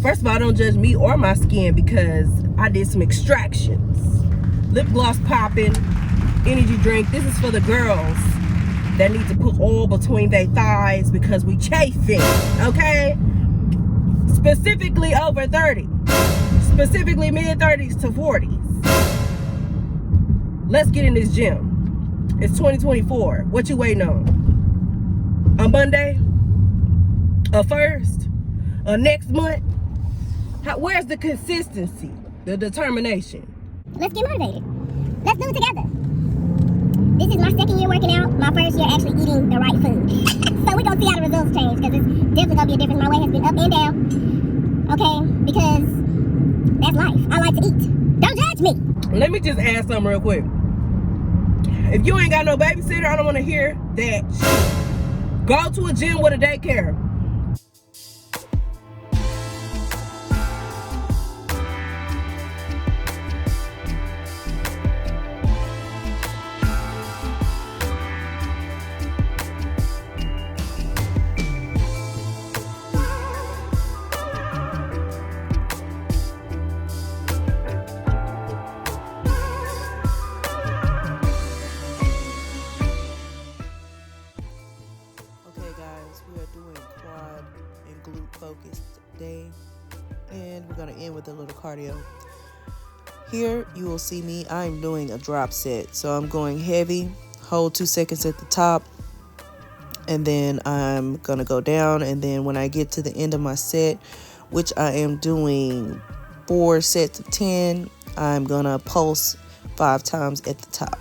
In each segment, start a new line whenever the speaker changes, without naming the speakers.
First of all, don't judge me or my skin because I did some extractions. Lip gloss popping, energy drink. This is for the girls that need to put oil between their thighs because we chafing, okay? Specifically over 30. Specifically mid-30s to 40s. Let's get in this gym. It's 2024. What you waiting on? A Monday? A first? A next month? Where's the consistency? The determination?
Let's get motivated. Let's do it together. This is my second year working out. My first year actually eating the right food. So we're going to see how the results change because it's definitely going to be a difference. My weight has been up and down. Okay? Because that's life. I like to eat. Don't judge me.
Let me just add something real quick. If you ain't got no babysitter, I don't want to hear that shit. Go to a gym with a daycare.
Focused day, and we're going to end with a little cardio. Here you will see me, I'm doing a drop set, so I'm going heavy, hold 2 seconds at the top, and then I'm going to go down, and then when I get to the end of my set, which I am doing 4 sets of 10, I'm going to pulse 5 times at the top.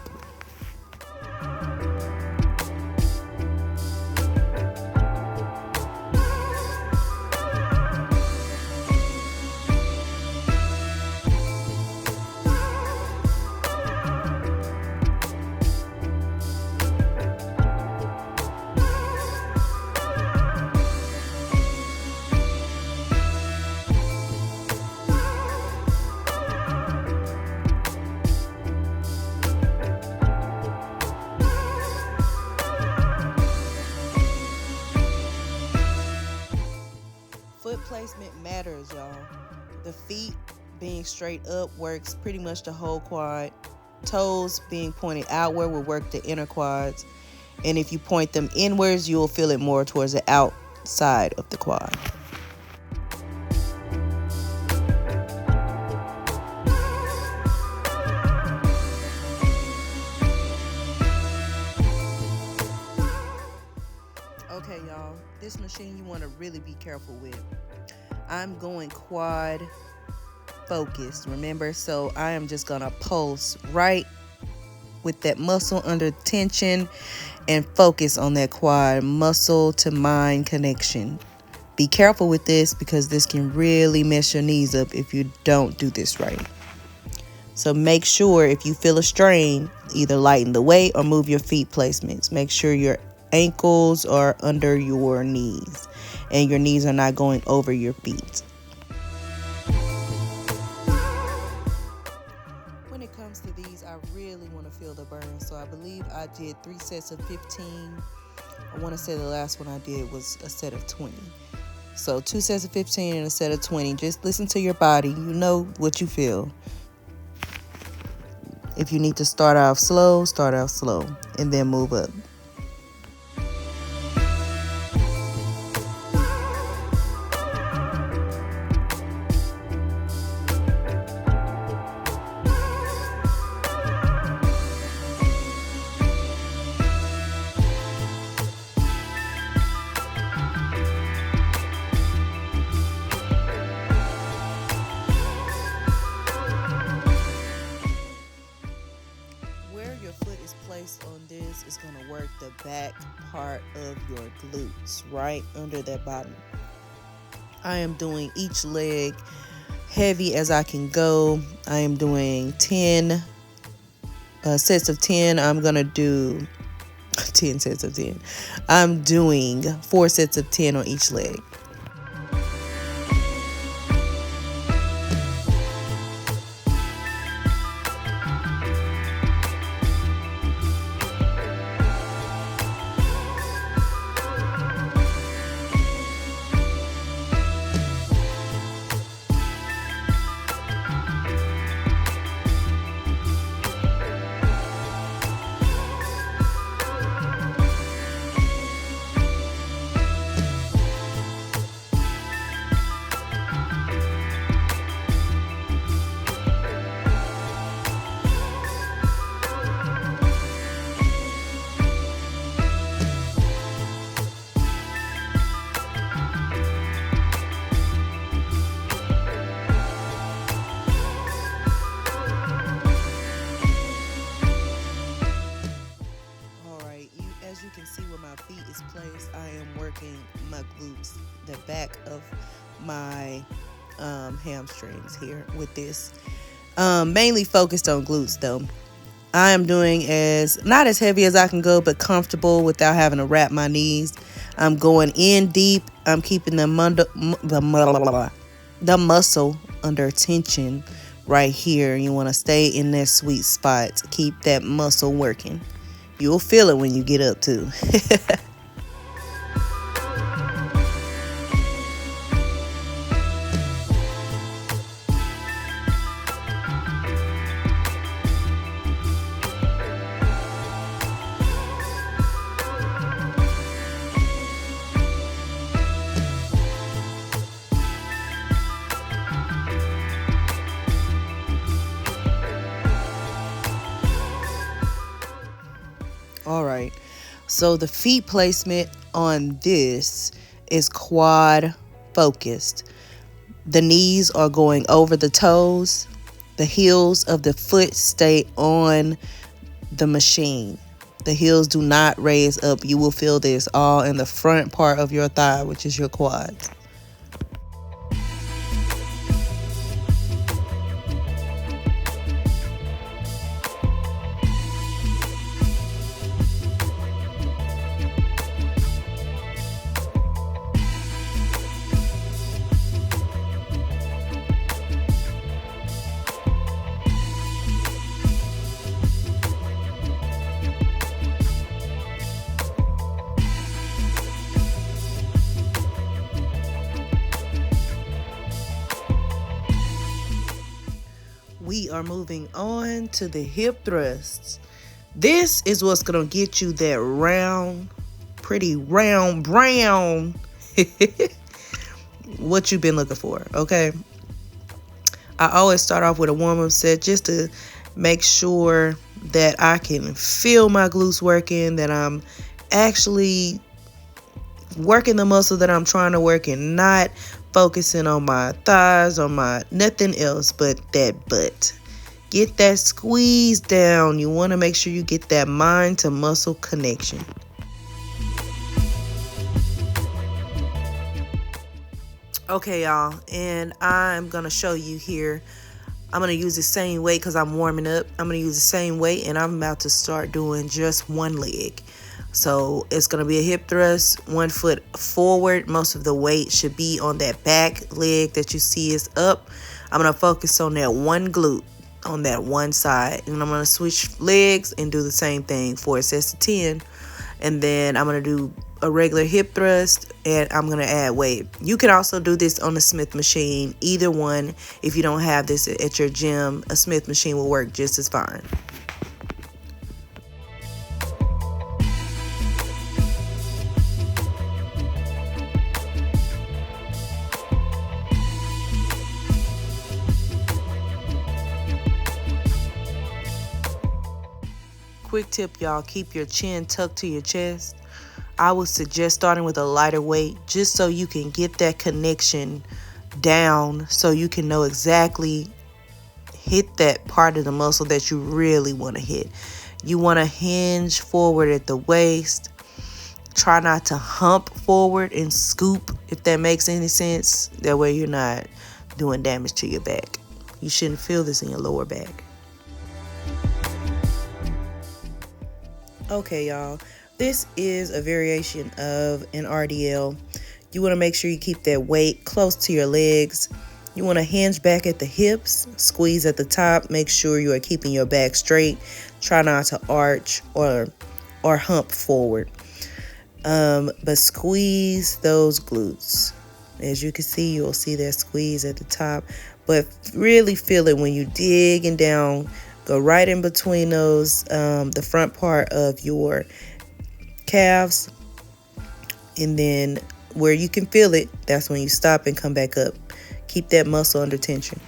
Foot placement matters, y'all. The feet being straight up works pretty much the whole quad. Toes being pointed outward will work the inner quads. And if you point them inwards, you'll feel it more towards the outside of the quad. Okay, y'all, this machine you want to really be careful with. I'm going quad focused, remember? So I am just gonna pulse right with that muscle under tension and focus on that quad muscle to mind connection. Be careful with this because this can really mess your knees up if you don't do this right. So make sure if you feel a strain, either lighten the weight or move your feet placements. Make sure your ankles are under your knees and your knees are not going over your feet. When it comes to these, I really want to feel the burn. So I believe I did 3 sets of 15. I want to say the last one I did was a set of 20. So 2 sets of 15 and a set of 20. Just listen to your body. You know what you feel. If you need to start off slow and then move up. On this is going to work the back part of your glutes right under that bottom. I am doing each leg heavy as I can go. I am doing 10 sets of 10. I'm going to do 10 sets of 10. I'm doing 4 sets of 10 on each leg. my hamstrings here with this. Mainly focused on glutes though. I am doing not as heavy as I can go, but comfortable without having to wrap my knees. I'm going in deep. I'm keeping the muscle under tension right here. You want to stay in that sweet spot. Keep that muscle working. You'll feel it when you get up too. All right, so the feet placement on this is quad focused. The knees are going over the toes. The heels of the foot stay on the machine. The heels do not raise up. You will feel this all in the front part of your thigh, which is your quads. We are moving on to the hip thrusts. This is what's going to get you that round, pretty round brown, what you've been looking for, okay? I always start off with a warm-up set just to make sure that I can feel my glutes working, that I'm actually working the muscle that I'm trying to work and not focusing on my thighs or my nothing else but that butt. Get that squeeze down. You want to make sure you get that mind to muscle connection. Okay, y'all, and I'm gonna show you here. I'm gonna use the same weight because I'm warming up. I'm gonna use the same weight, and I'm about to start doing just one leg. So it's going to be a hip thrust, 1 foot forward. Most of the weight should be on that back leg that you see is up. I'm going to focus on that one glute on that one side. And I'm going to switch legs and do the same thing, 4 sets of 10. And then I'm going to do a regular hip thrust and I'm going to add weight. You can also do this on the Smith machine. Either one, if you don't have this at your gym, a Smith machine will work just as fine. Quick tip, y'all, keep your chin tucked to your chest. I would suggest starting with a lighter weight just so you can get that connection down, so you can know exactly hit that part of the muscle that you really want to hit. You want to hinge forward at the waist. Try not to hump forward and scoop, if that makes any sense. That way you're not doing damage to your back. You shouldn't feel this in your lower back. Okay, y'all, this is a variation of an RDL. You want to make sure you keep that weight close to your legs. You want to hinge back at the hips, squeeze at the top. Make sure you are keeping your back straight. Try not to arch or hump forward. But squeeze those glutes. As you can see, you'll see that squeeze at the top. But really feel it when you're digging down. Go right in between those, the front part of your calves. And then where you can feel it, that's when you stop and come back up. Keep that muscle under tension.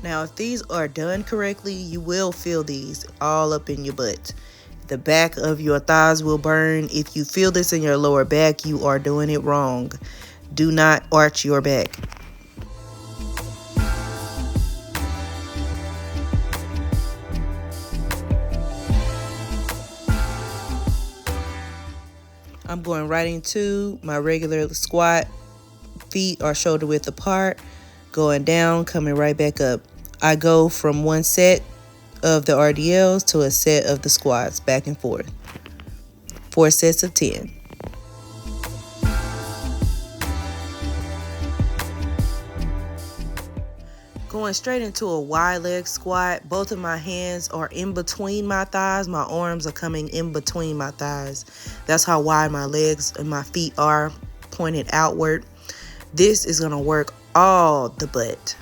Now, if these are done correctly, you will feel these all up in your butt. If The back of your thighs will burn. If you feel this in your lower back, you are doing it wrong. Do not arch your back. I'm going right into my regular squat. Feet are shoulder width apart, going down, coming right back up. I go from one set of the RDLs to a set of the squats, back and forth. 4 sets of 10. Going straight into a wide leg squat. Both of my hands are in between my thighs. My arms are coming in between my thighs. That's how wide my legs and my feet are, pointed outward. This is going to work all the butt.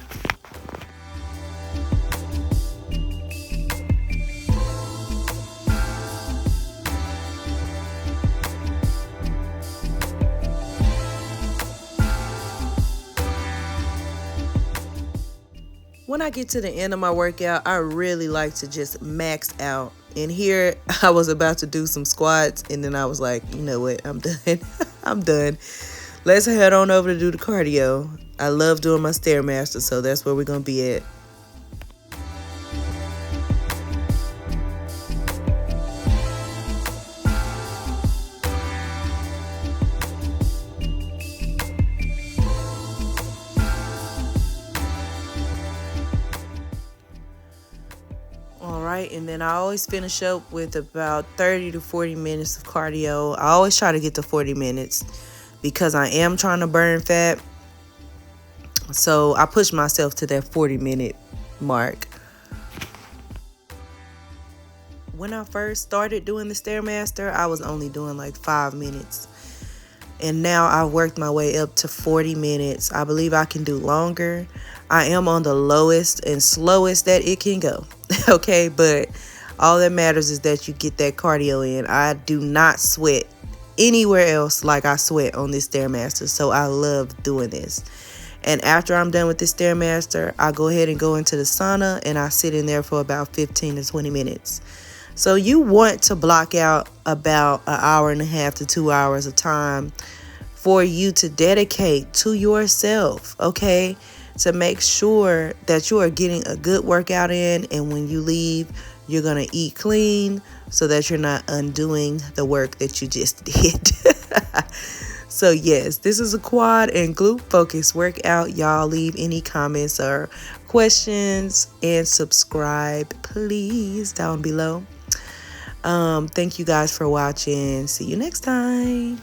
When I get to the end of my workout, I really like to just max out. And here I was about to do some squats, and then I was like, you know what, I'm done. I'm done. Let's head on over to do the cardio. I love doing my Stairmaster, so that's where we're going to be at. And then I always finish up with about 30 to 40 minutes of cardio. I always try to get to 40 minutes because I am trying to burn fat. So I push myself to that 40-minute mark. When I first started doing the Stairmaster, I was only doing like 5 minutes. And now I've worked my way up to 40 minutes. I believe I can do longer. I am on the lowest and slowest that it can go. Okay, but all that matters is that you get that cardio in. I do not sweat anywhere else like I sweat on this Stairmaster. So I love doing this. And after I'm done with this Stairmaster, I go ahead and go into the sauna and I sit in there for about 15 to 20 minutes. So you want to block out about an hour and a half to 2 hours of time for you to dedicate to yourself, okay? To make sure that you are getting a good workout in, and when you leave, you're going to eat clean so that you're not undoing the work that you just did. So yes, this is a quad and glute focused workout. Y'all leave any comments or questions and subscribe, please, down below. Thank you guys for watching. See you next time.